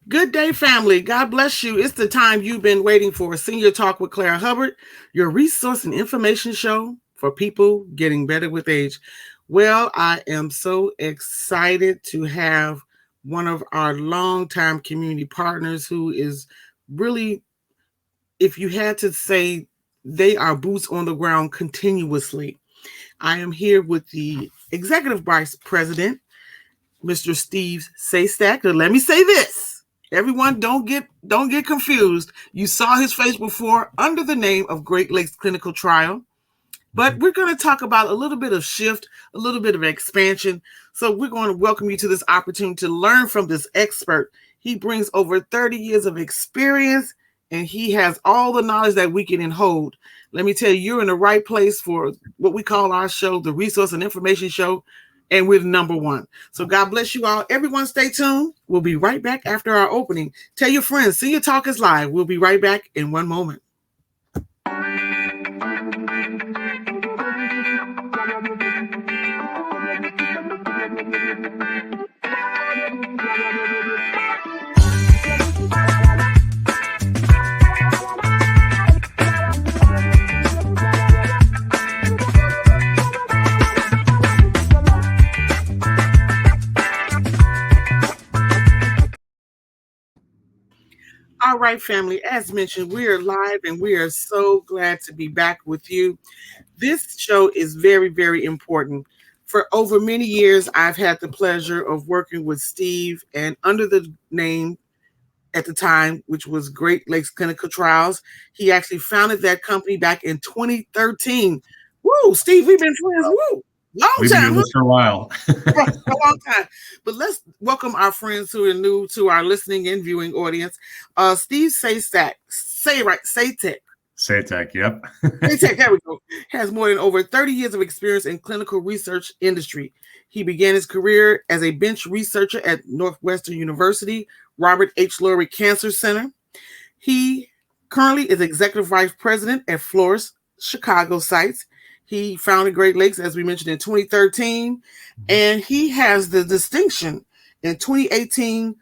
Good day, family. God bless you. It's the time you've been waiting for. Senior Talk with Claire Hubbard, your resource and information show for people getting better with age. Well, I am so excited to have one of our longtime community partners who is really, if you had to say, they are boots on the ground continuously. I am here with the Executive Vice President, Mr. Steve Satek. Let me say this. Everyone, don't get confused. You saw his face before under the name of Great Lakes Clinical Trial, but we're going to talk about a little bit of shift, a little bit of expansion. So we're going to welcome you to this opportunity to learn from this expert. He brings over 30 years of experience, and he has all the knowledge that we can hold. Let me tell you, you're in the right place for what we call our show, the Resource and Information Show, and we're number one. So God bless you all. Everyone stay tuned. We'll be right back after our opening. Tell your friends, Senior Talk is live. We'll be right back in one moment. All right, family. As mentioned, we are live and we are so glad to be back with you. This show is very, very important. For over many years, I've had the pleasure of working with Steve and under the name at the time, which was Great Lakes Clinical Trials. He actually founded that company back in 2013. Woo, Steve, we've been friends. Woo, long We've been time. doing this for a while. A long time. But let's welcome our friends who are new to our listening and viewing audience. Steve Satek, Satek. Satek, yep. Satek, there we go. Has more than over 30 years of experience in clinical research industry. He began his career as a bench researcher at Northwestern University, Robert H. Lurie Cancer Center. He currently is executive vice president at Flourish Chicago sites. He founded Great Lakes, as we mentioned, in 2013, and he has the distinction. In 2018,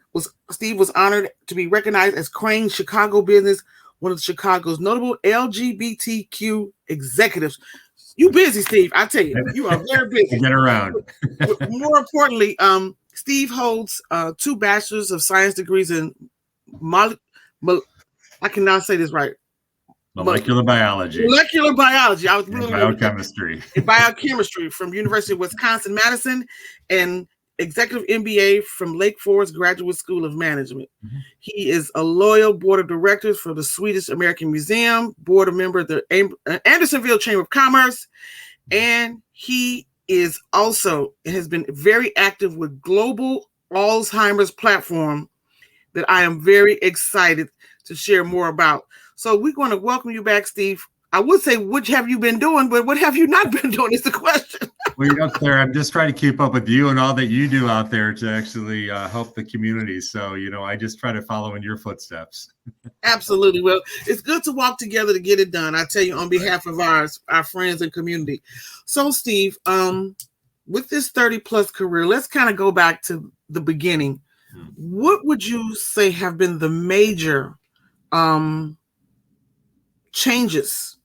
Steve was honored to be recognized as Crane Chicago Business, one of Chicago's notable LGBTQ executives. You busy, Steve? I tell you, you are very busy. Get around. More importantly, Steve holds 2 bachelor's of science degrees in I cannot say this right. Molecular biology. Molecular biology. I was really biochemistry. Biochemistry from University of Wisconsin-Madison, and executive MBA from Lake Forest Graduate School of Management. Mm-hmm. He is a loyal board of directors for the Swedish American Museum, board member of the Andersonville Chamber of Commerce, and he is also has been very active with Global Alzheimer's platform that I am very excited to share more about. So we're going to welcome you back, Steve. I would say, what have you been doing? But what have you not been doing is the question. Well, Claire, I'm just trying to keep up with you and all that you do out there to actually help the community. So, I just try to follow in your footsteps. Absolutely. Well, it's good to walk together to get it done. I tell you, on behalf of our friends and community. So, Steve, with this 30-plus career, let's kind of go back to the beginning. What would you say have been the major changes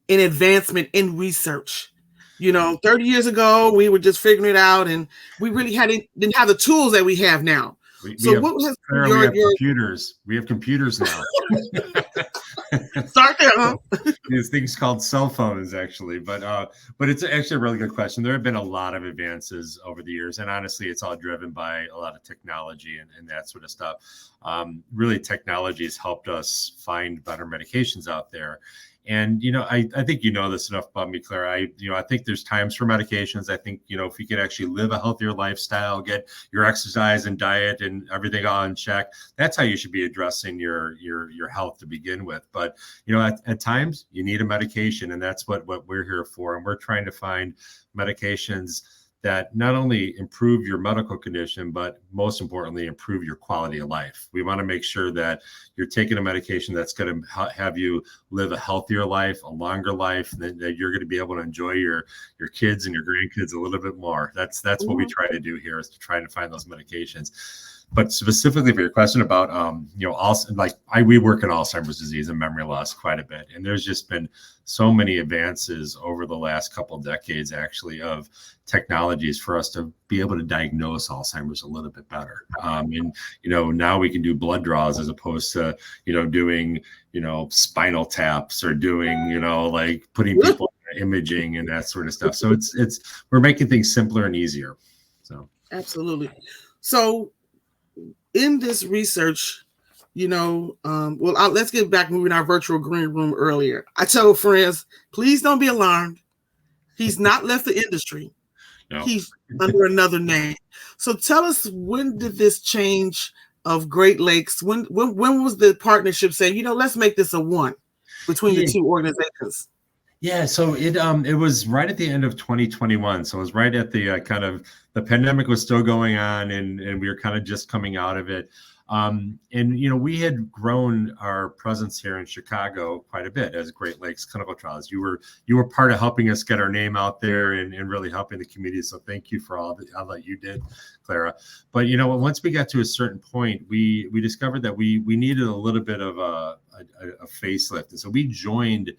in advancement in research? 30 years ago, we were just figuring it out, and we really didn't have the tools that we have now. We have computers. We have computers now. Start there, huh? These things called cell phones, actually. But it's actually a really good question. There have been a lot of advances over the years, and honestly, it's all driven by a lot of technology and that sort of stuff. Really, technology has helped us find better medications out there. And, I think this enough about me, Claire. I think there's times for medications. I think, if you could actually live a healthier lifestyle, get your exercise and diet and everything all in check, that's how you should be addressing your health to begin with. But, at times you need a medication, and that's what we're here for. And we're trying to find medications that not only improve your medical condition, but most importantly, improve your quality of life. We want to make sure that you're taking a medication that's going to have you live a healthier life, a longer life, and that you're going to be able to enjoy your kids and your grandkids a little bit more. That's what we try to do here, is to try to find those medications. But specifically for your question about, also we work in Alzheimer's disease and memory loss quite a bit. And there's just been so many advances over the last couple of decades, actually, of technologies for us to be able to diagnose Alzheimer's a little bit better. And, now we can do blood draws as opposed to, doing, spinal taps or doing, like putting people in imaging and that sort of stuff. So we're making things simpler and easier. So. Absolutely. So, in this research, let's get back moving our virtual green room earlier. I told friends, please don't be alarmed. He's not left the industry. No. He's under another name. So tell us, when did this change of Great Lakes? When was the partnership saying, let's make this a one between the two organizations? Yeah, so it was right at the end of 2021. So it was right at the kind of the pandemic was still going on, and we were kind of just coming out of it. And we had grown our presence here in Chicago quite a bit as Great Lakes Clinical Trials. You were part of helping us get our name out there and really helping the community. So thank you for all that you did, Clara. But once we got to a certain point, we discovered that we needed a little bit of a facelift, and so we joined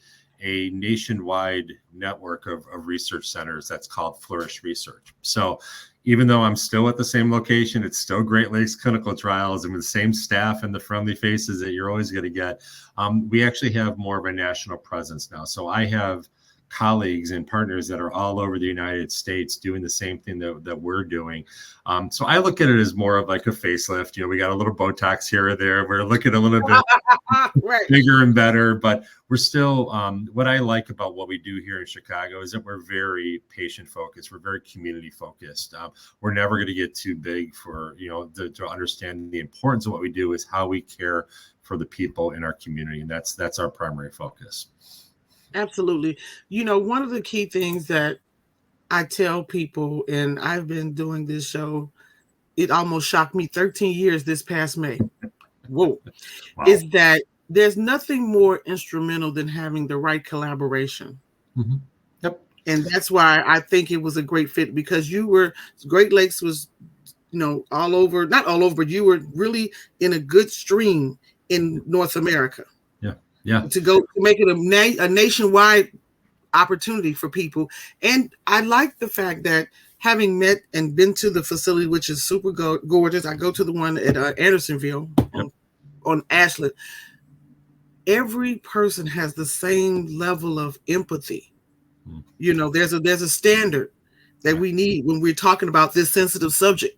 a nationwide network of research centers that's called Flourish Research. So even though I'm still at the same location, it's still Great Lakes Clinical Trials and with the same staff and the friendly faces that you're always going to get. We actually have more of a national presence now. So I have colleagues and partners that are all over the United States doing the same thing that we're doing. So I look at it as more of like a facelift. We got a little Botox here or there. We're looking a little bit right. Bigger and better, but we're still, what I like about what we do here in Chicago is that we're very patient focused. We're very community focused. We're never going to get too big for, to understand the importance of what we do is how we care for the people in our community. And that's our primary focus. Absolutely. One of the key things that I tell people, and I've been doing this show, it almost shocked me 13 years this past May. Whoa. Wow. Is that there's nothing more instrumental than having the right collaboration. Mm-hmm. Yep. And that's why I think it was a great fit, because Great Lakes was, all over, not all over, but you were really in a good stream in North America. Yeah. To make it a nationwide opportunity for people. And I like the fact that, having met and been to the facility, which is super gorgeous, I go to the one at Andersonville on Ashland. Every person has the same level of empathy. There's a standard that we need when we're talking about this sensitive subject.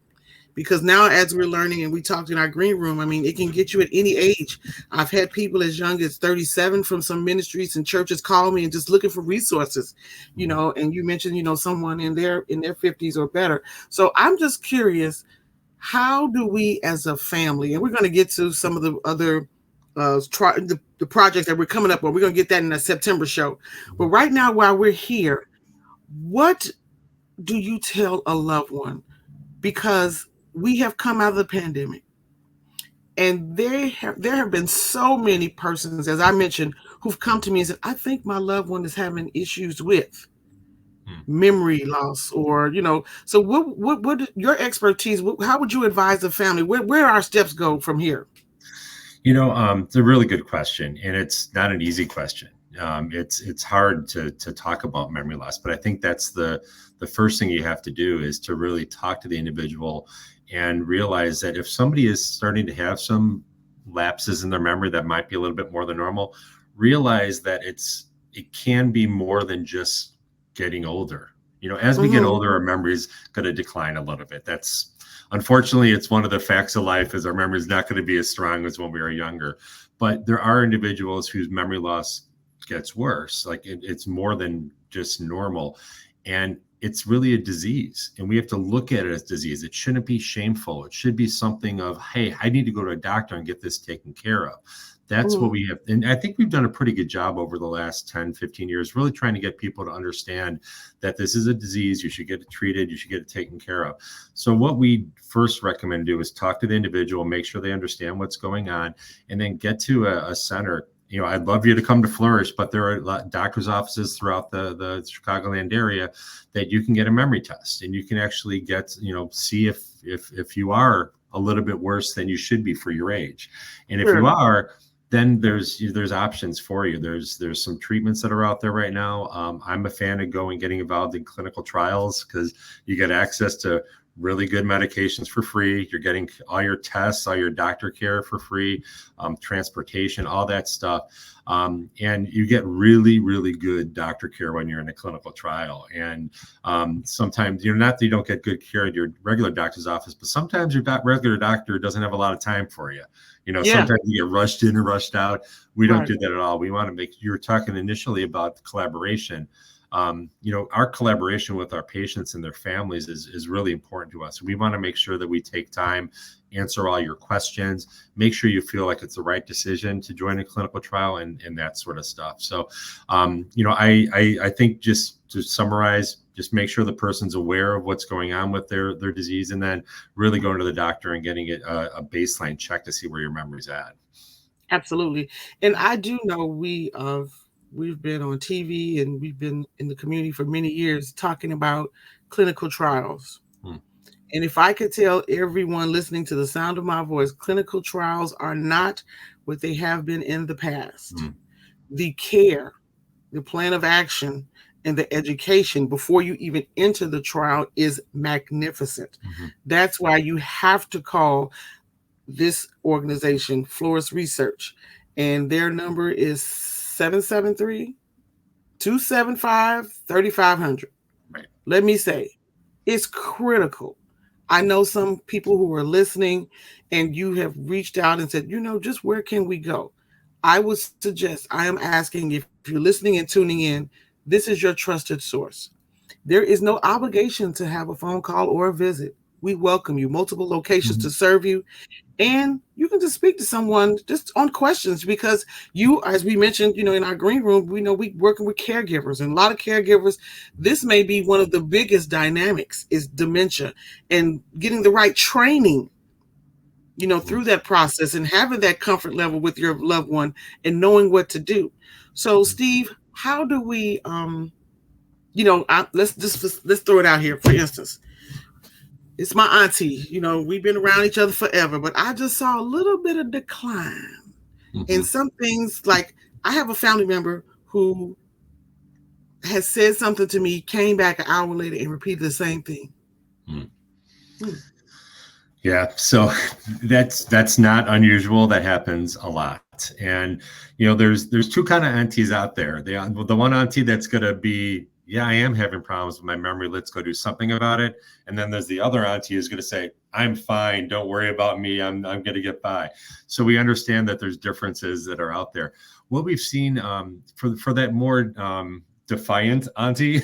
Because now, as we're learning and we talked in our green room, it can get you at any age. I've had people as young as 37 from some ministries and churches call me and just looking for resources, and you mentioned, someone in their 50s or better. So I'm just curious, how do we as a family, and we're going to get to some of the other the projects that we're coming up on. We're going to get that in the September show. But right now, while we're here, what do you tell a loved one? Because we have come out of the pandemic, and there have been so many persons, as I mentioned, who've come to me and said, I think my loved one is having issues with memory loss, or, so what your expertise, how would you advise the family? Where our steps go from here? It's a really good question, and it's not an easy question. It's hard to talk about memory loss, but I think that's the first thing you have to do is to really talk to the individual and realize that if somebody is starting to have some lapses in their memory that might be a little bit more than normal, realize that it can be more than just getting older. As we get older, our memory is going to decline a little bit. Unfortunately, it's one of the facts of life, is our memory is not going to be as strong as when we were younger. But there are individuals whose memory loss gets worse. Like it's more than just normal. And it's really a disease, and we have to look at it as disease. It shouldn't be shameful. It should be something of, hey, I need to go to a doctor and get this taken care of. That's what we have. And I think we've done a pretty good job over the last 10, 15 years, really trying to get people to understand that this is a disease. You should get it treated. You should get it taken care of. So what we first recommend do is talk to the individual, make sure they understand what's going on, and then get to a center. I'd love you to come to Flourish, but there are doctors' offices throughout the Chicagoland area that you can get a memory test, and you can actually get, see if you are a little bit worse than you should be for your age. And if you Sure. are, then there's options for you. There's some treatments that are out there right now. I'm a fan of getting involved in clinical trials because you get access to really good medications for free. You're getting all your tests, all your doctor care for free, transportation, all that stuff. And you get really, really good doctor care when you're in a clinical trial. And sometimes, not that you don't get good care at your regular doctor's office, but sometimes your regular doctor doesn't have a lot of time for you. Yeah. Sometimes you get rushed in or rushed out. We don't Right. do that at all. We want to you were talking initially about collaboration. Our collaboration with our patients and their families is really important to us. We want to make sure that we take time, answer all your questions, make sure you feel like it's the right decision to join a clinical trial and that sort of stuff. So, I think just to summarize, just make sure the person's aware of what's going on with their disease, and then really going to the doctor and getting a baseline check to see where your memory's at. Absolutely. And I do know we've been on TV and we've been in the community for many years talking about clinical trials. Hmm. And if I could tell everyone listening to the sound of my voice, clinical trials are not what they have been in the past. Hmm. The care, the plan of action, and the education before you even enter the trial is magnificent. Mm-hmm. That's why you have to call this organization, Flourish Research, and their number is 773-275-3500. Right. Let me say, it's critical. I know some people who are listening and you have reached out and said, just where can we go? I would suggest, I am asking if you're listening and tuning in, this is your trusted source. There is no obligation to have a phone call or a visit. We welcome you, multiple locations to serve you. And you can just speak to someone just on questions because you, as we mentioned, in our green room, we know we working with caregivers, and a lot of caregivers, this may be one of the biggest dynamics is dementia, and getting the right training, through that process and having that comfort level with your loved one and knowing what to do. So Steve, how do we, let's throw it out here. For instance, it's my auntie. We've been around each other forever, but I just saw a little bit of decline in some things. Like I have a family member who has said something to me, came back an hour later and repeated the same thing. Yeah, so that's not unusual. That happens a lot. And there's two kind of aunties out there. The one auntie that's gonna be, yeah, I am having problems with my memory. Let's go do something about it. And then there's the other auntie who's going to say, I'm fine. Don't worry about me. I'm going to get by. So we understand that there's differences that are out there. What we've seen for that more defiant auntie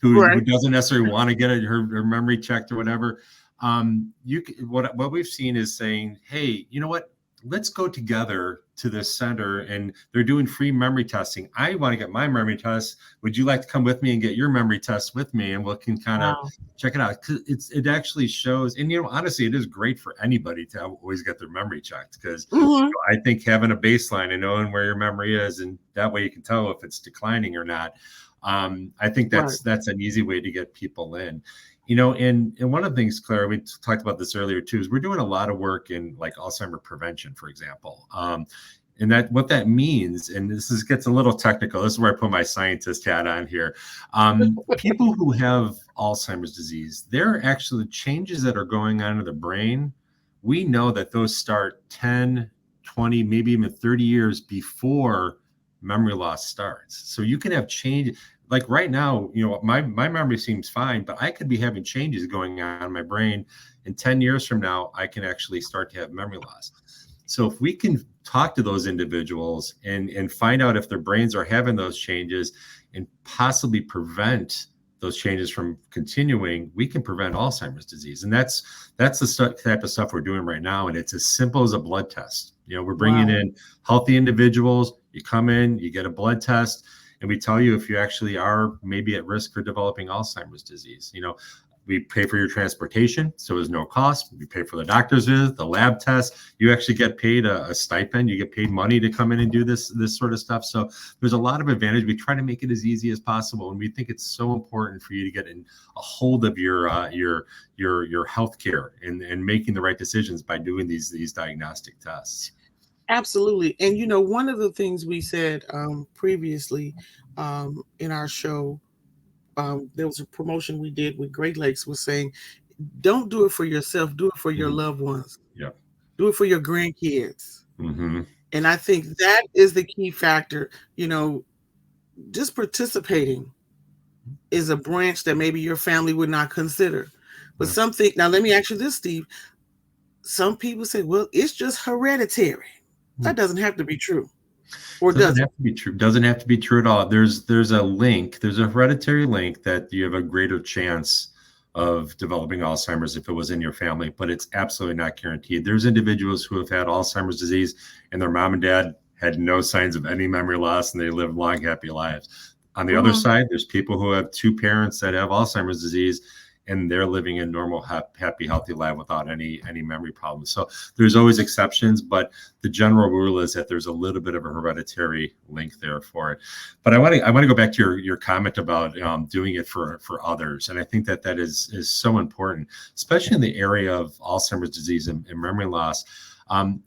who doesn't necessarily want to get her memory checked or whatever, what we've seen is saying, hey, you know what? Let's go together to this center, and they're doing free memory testing. I want to get my memory test. Would you like to come with me and get your memory test with me, and we can kind of check it out? Because it actually shows, and honestly, it is great for anybody to always get their memory checked. Because I think having a baseline and knowing where your memory is, and that way you can tell if it's declining or not. I think that's an easy way to get people in. And one of the things, Claire, we talked about this earlier too, is we're doing a lot of work in like Alzheimer prevention, for example. And that what that means, and gets a little technical. This is where I put my scientist hat on here. People who have Alzheimer's disease, there are actually changes that are going on in the brain. We know that those start 10, 20, maybe even 30 years before memory loss starts. So you can have change. Like right now, my memory seems fine, but I could be having changes going on in my brain. And 10 years from now, I can actually start to have memory loss. So if we can talk to those individuals and find out if their brains are having those changes and possibly prevent those changes from continuing, we can prevent Alzheimer's disease. And that's the type of stuff we're doing right now. And it's as simple as a blood test. We're bringing in healthy individuals. You come in, you get a blood test, and we tell you if you actually are maybe at risk for developing Alzheimer's disease. We pay for your transportation, so there's no cost. We pay for the doctor's visit, the lab test. You actually get paid a stipend. You get paid money to come in and do this sort of stuff. So there's a lot of advantage. We try to make it as easy as possible, and we think it's so important for you to get in a hold of your health care and making the right decisions by doing these diagnostic tests. Absolutely. And one of the things we said previously in our show, there was a promotion we did with Great Lakes, was saying, don't do it for yourself, do it for your loved ones. Yeah. Do it for your grandkids. Mm-hmm. And I think that is the key factor. Just participating is a branch that maybe your family would not consider. But something, now let me ask you this, Steve. Some people say, well, it's just hereditary. That doesn't have to be true. Or doesn't have to be true. Doesn't have to be true at all. There's a link. There's a hereditary link that you have a greater chance of developing Alzheimer's if it was in your family, but it's absolutely not guaranteed. There's individuals who have had Alzheimer's disease and their mom and dad had no signs of any memory loss and they live long, happy lives. On the other side, there's people who have two parents that have Alzheimer's disease and they're living a normal, happy, healthy life without any memory problems. So there's always exceptions, but the general rule is that there's a little bit of a hereditary link there for it. But I want to go back to your comment about doing it for others, and I think that is so important, especially in the area of Alzheimer's disease and memory loss.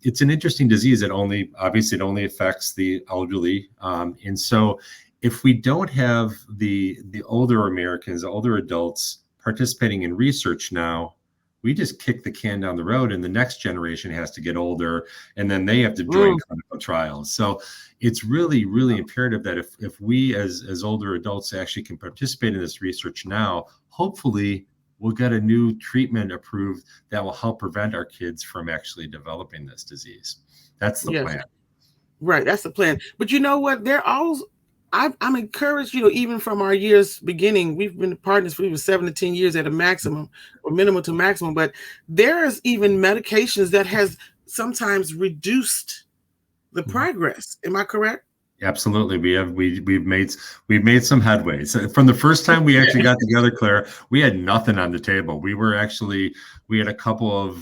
It's an interesting disease. It only affects the elderly, and so if we don't have the older Americans, older adults participating in research now, we just kick the can down the road and the next generation has to get older and then they have to join clinical trials. So it's really, really imperative that if we as older adults actually can participate in this research now, hopefully we'll get a new treatment approved that will help prevent our kids from actually developing this disease. That's the plan. Right. That's the plan. But you know what? I'm encouraged, even from our years beginning, we've been partners for even 7 to 10 years at a maximum or minimum to maximum, but there's even medications that has sometimes reduced the progress. Am I correct? Absolutely. We've made some headway. So from the first time we actually got together, Claire, we had nothing on the table. We had a couple of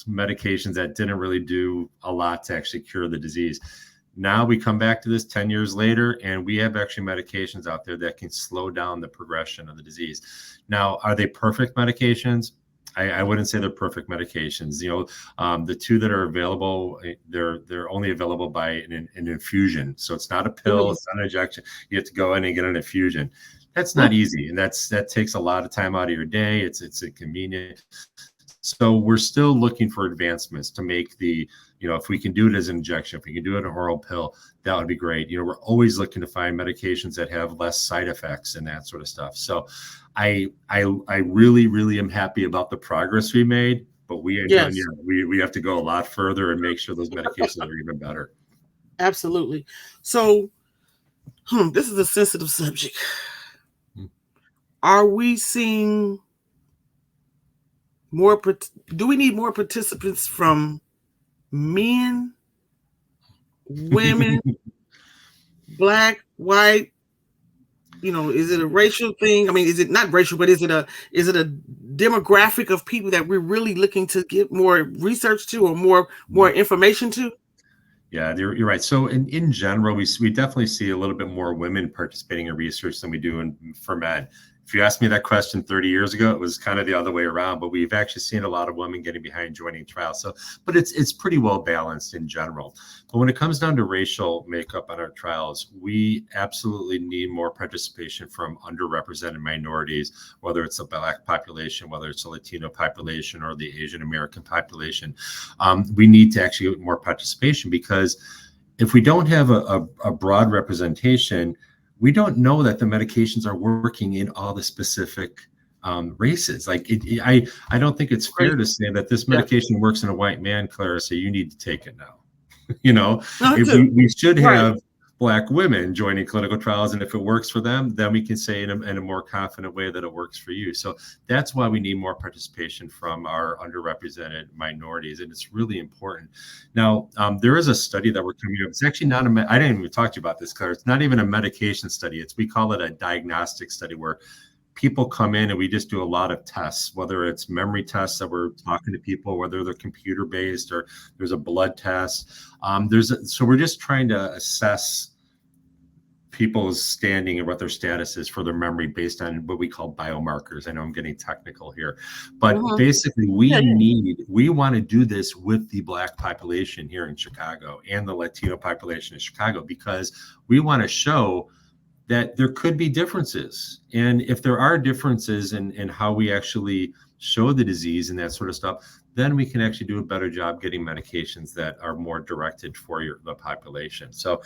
medications that didn't really do a lot to actually cure the disease. Now we come back to this 10 years later, and we have actually medications out there that can slow down the progression of the disease. Now, are they perfect medications? I wouldn't say they're perfect medications. The two that are available, they're only available by an infusion. So it's not a pill, it's not an injection. You have to go in and get an infusion. That's not easy, and that takes a lot of time out of your day. It's inconvenient. So we're still looking for advancements to make if we can do it as an injection, if we can do it an oral pill, that would be great. We're always looking to find medications that have less side effects and that sort of stuff. So I really, really am happy about the progress we made, but we ain't done yet. We have to go a lot further and make sure those medications are even better. Absolutely. So this is a sensitive subject. Are we seeing do we need more participants from men, women, Black, white? Is it a racial thing? I mean, is it not racial, but is it a demographic of people that we're really looking to get more research to or more information to? Yeah, you're right. So in general, we definitely see a little bit more women participating in research than we do for men. If you asked me that question 30 years ago, it was kind of the other way around, but we've actually seen a lot of women getting behind joining trials. So, but it's pretty well balanced in general. But when it comes down to racial makeup on our trials, we absolutely need more participation from underrepresented minorities, whether it's the Black population, whether it's the Latino population or the Asian American population. We need to actually get more participation because if we don't have a broad representation, we don't know that the medications are working in all the specific races. Like I don't think it's fair to say that this medication works in a white man, Clara, so you need to take it now. We should have Black women joining clinical trials, and if it works for them, then we can say in a more confident way that it works for you. So that's why we need more participation from our underrepresented minorities, and it's really important. Now, there is a study that we're coming up. It's actually not I didn't even talk to you about this, Claire. It's not even a medication study. We call it a diagnostic study where people come in and we just do a lot of tests, whether it's memory tests that we're talking to people, whether they're computer based or there's a blood test. So we're just trying to assess people's standing and what their status is for their memory based on what we call biomarkers. I know I'm getting technical here, but basically we want to do this with the Black population here in Chicago and the Latino population in Chicago, because we want to show that there could be differences. And if there are differences in how we actually show the disease and that sort of stuff, then we can actually do a better job getting medications that are more directed for the population. So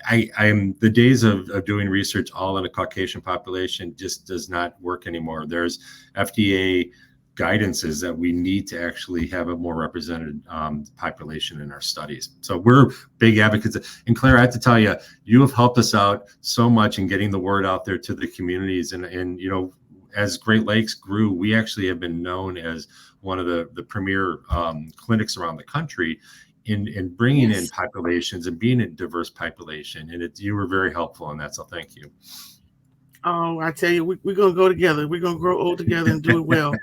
I'm the days of doing research all in a Caucasian population just does not work anymore. There's FDA guidances that we need to actually have a more represented population in our studies. So we're big advocates. And Claire, I have to tell you, you have helped us out so much in getting the word out there to the communities. And you know, as Great Lakes grew, we actually have been known as one of the premier clinics around the country in bringing in populations and being a diverse population. And you were very helpful in that. So thank you. Oh, I tell you, we're going to go together. We're going to grow old together and do it well.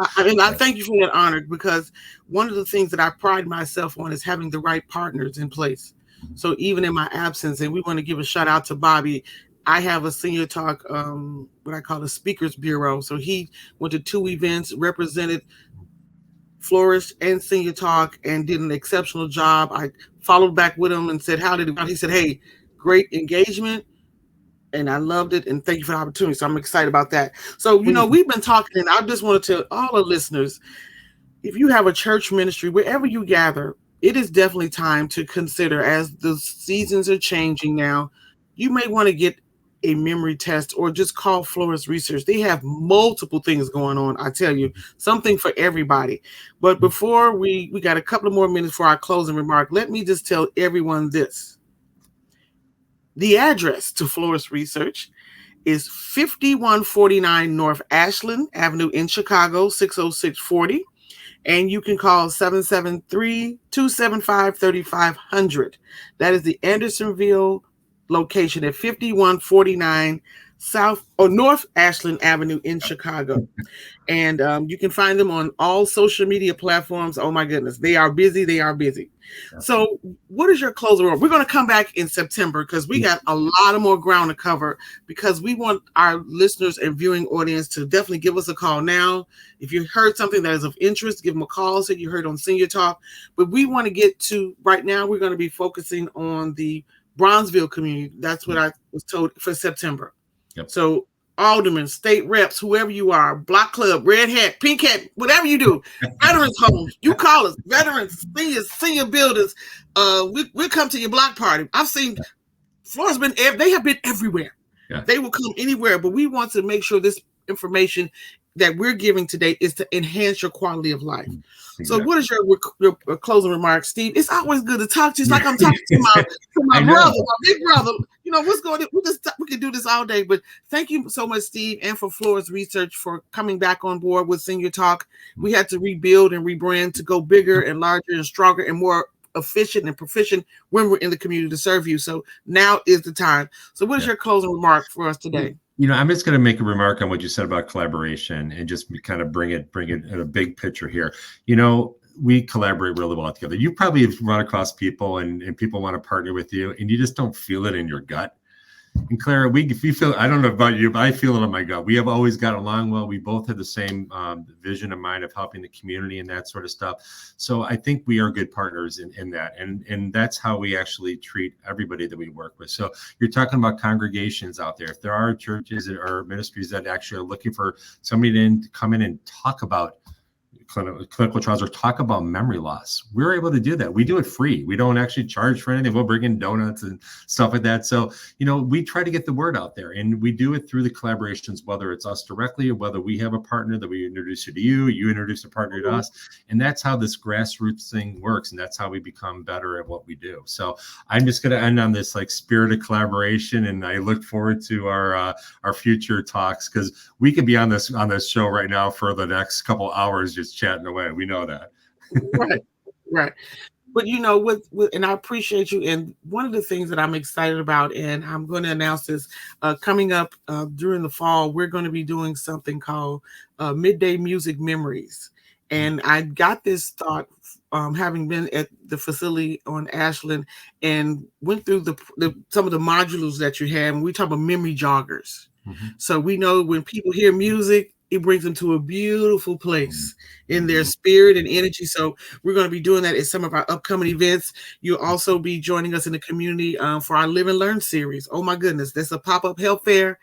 I thank you for that honor, because one of the things that I pride myself on is having the right partners in place. So even in my absence, and we want to give a shout out to Bobby, I have a Senior Talk, what I call a speakers bureau. So he went to 2 events, represented Flourish and Senior Talk, and did an exceptional job. I followed back with him and said, how did it go? He said, hey, great engagement. And I loved it, and thank you for the opportunity. So I'm excited about that. So, you know, we've been talking, and I just want to tell all the listeners, if you have a church ministry, wherever you gather, it is definitely time to consider, as the seasons are changing now, you may want to get a memory test or just call Flourish Research. They have multiple things going on. I tell you, something for everybody. But before we got a couple of more minutes for our closing remark, let me just tell everyone this. The address to Flourish Research is 5149 North Ashland Avenue in Chicago, 60640. And you can call 773-275-3500. That is the Andersonville location at 5149 North Ashland Avenue in Chicago. And you can find them on all social media platforms. Oh my goodness, they are busy. They are busy. So what is your closing remark? We're going to come back in September, because we got a lot of more ground to cover, because we want our listeners and viewing audience to definitely give us a call now. If you heard something that is of interest, give them a call. Say you heard on Senior Talk. But we want to get to, right now, we're going to be focusing on the Bronzeville community. That's what I was told for September. Yep. So aldermen, state reps, whoever you are, block club, red hat, pink hat, whatever you do, veterans homes, you call us, veterans, senior builders, we'll come to your block party. I've seen Florida's they have been everywhere. Yeah. They will come anywhere, but we want to make sure this information that we're giving today is to enhance your quality of life. Exactly. So what is your closing remarks, Steve? It's always good to talk to you. It's like I'm talking to my brother, my big brother. You know, what's going on? We can do this all day. But thank you so much, Steve, and for Flourish Research for coming back on board with Senior Talk. We had to rebuild and rebrand to go bigger and larger and stronger and more efficient and proficient when we're in the community to serve you. So now is the time. So what is your closing remark for us today? You know, I'm just going to make a remark on what you said about collaboration and just kind of bring it in a big picture here. You know, we collaborate really well together. You probably have run across people and people want to partner with you and you just don't feel it in your gut. And Clara, we feel, I don't know about you, but I feel it in my gut. We have always got along well. We both have the same vision in mind of helping the community and that sort of stuff. So I think we are good partners in that. And that's how we actually treat everybody that we work with. So you're talking about congregations out there. If there are churches or ministries that actually are looking for somebody to come in and talk about clinical trials or talk about memory loss, we're able to do that. We do it free. We don't actually charge for anything. We'll bring in donuts and stuff like that. So, you know, we try to get the word out there, and we do it through the collaborations, whether it's us directly or whether we have a partner that we introduce you to you introduce a partner to us. And that's how this grassroots thing works. And that's how we become better at what we do. So I'm just going to end on this like spirit of collaboration. And I look forward to our future talks, because we could be on this show right now for the next couple hours, just chatting away. We know that. Right. But and I appreciate you. And one of the things that I'm excited about, and I'm going to announce this coming up during the fall, we're going to be doing something called Midday Music Memories. And I got this thought having been at the facility on Ashland and went through some of the modules that you have. And we talk about memory joggers. Mhm. So we know when people hear music, it brings them to a beautiful place in their Mhm. spirit and energy. So we're going to be doing that at some of our upcoming events. You'll also be joining us in the community for our Live and Learn series. Oh my goodness, that's a pop-up health fair.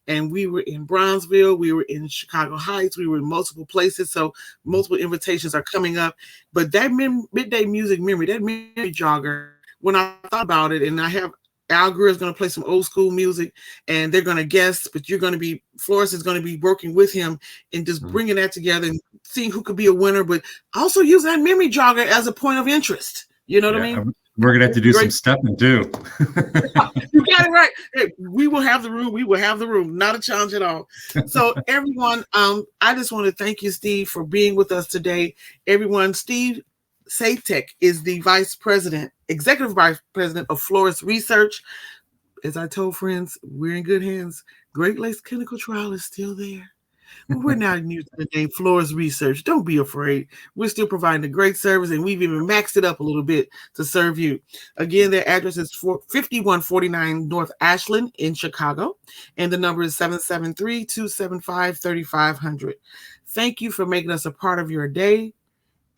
And we were in Bronzeville, we were in Chicago Heights, we were in multiple places. So multiple invitations are coming up. But that midday music memory, that memory jogger, when I thought about it, and I have Al Greer is going to play some old school music and they're going to guest, but Flores is going to be working with him and just Mhm. bringing that together and seeing who could be a winner, but also use that memory jogger as a point of interest. You know what I Yeah, mean? we're gonna have to do some Great. stepping too. You got it right. Hey, we will have the room. We will have the room. Not a challenge at all. So everyone, I just want to thank you, Steve, for being with us today. Everyone, Steve Satek is the executive vice president of Flourish Research. As I told friends, we're in good hands. Great Lakes Clinical Trial is still there. But we're not new to the name Flourish Research. Don't be afraid. We're still providing a great service, and we've even maxed it up a little bit to serve you. Again, their address is 5149 North Ashland in Chicago, and the number is 773-275-3500. Thank you for making us a part of your day.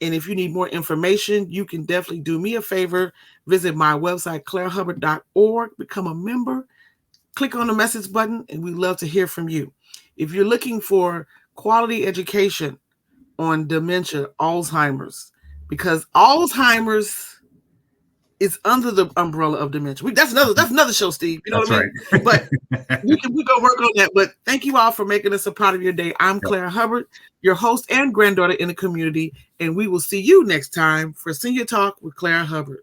And if you need more information, you can definitely do me a favor. Visit my website, clairehubbard.org, become a member, click on the message button, and we'd love to hear from you. If you're looking for quality education on dementia, Alzheimer's, because Alzheimer's is under the umbrella of dementia. That's another show, Steve. You know That's what I right. mean? But we go work on that. But thank you all for making us a part of your day. I'm Yep. Claire Hubbard, your host and granddaughter in the community, and we will see you next time for Senior Talk with Claire Hubbard.